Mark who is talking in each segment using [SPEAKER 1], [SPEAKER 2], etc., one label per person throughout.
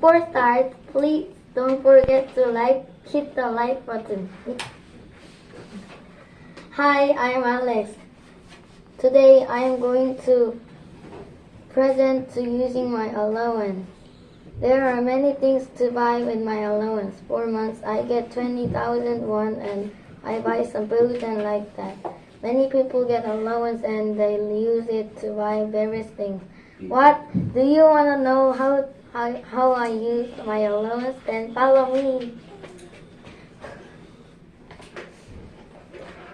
[SPEAKER 1] Before start, please don't forget to hit the like button. Hi, I'm Alex. Today I am going to present to using my allowance. There are many things to buy with my allowance. 4 months I get 20,000 won and I buy some food and like that. Many people get allowance and they use it to buy various things. What? Do you want to know how I use my allowance? Then follow me.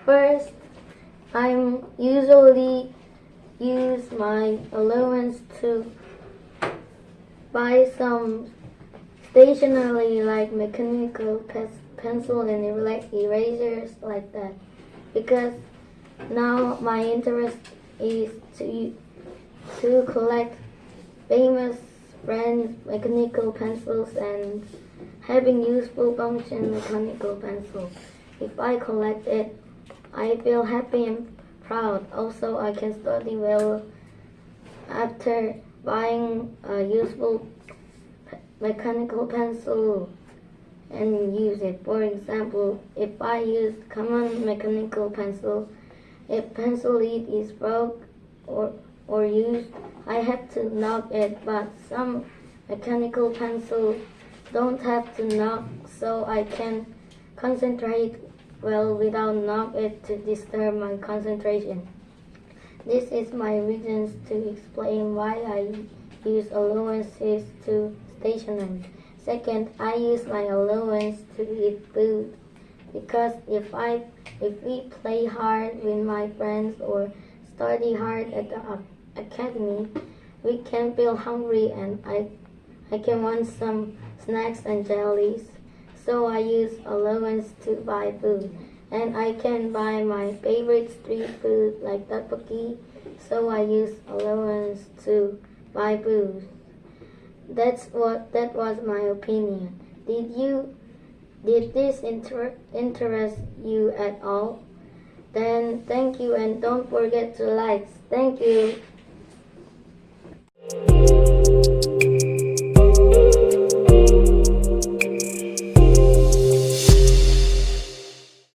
[SPEAKER 1] First, I usually use my allowance to buy some stationery like mechanical pencil and erasers like that. Because now my interest is to collect famous brand mechanical pencils and having useful function mechanical pencils. If I collect it, I feel happy and proud. Also, I can study well after buying a useful mechanical pencil and use it. For example, if I use common mechanical pencil, if pencil lead is broke or used, I have to knock it, but some mechanical pencils don't have to knock, so I can concentrate well without knock it to disturb my concentration. This is my reasons to explain why I use allowances to stationery. Second, I use my allowance to eat food because if we play hard with my friends or study hard at the academy, we can feel hungry and I can want some snacks and jellies. So I use allowance to buy food. And I can buy my favorite street food like tteokbokki. So I use allowance to buy food. That was my opinion. Did this interest you at all? Then thank you and don't forget to like. Thank you.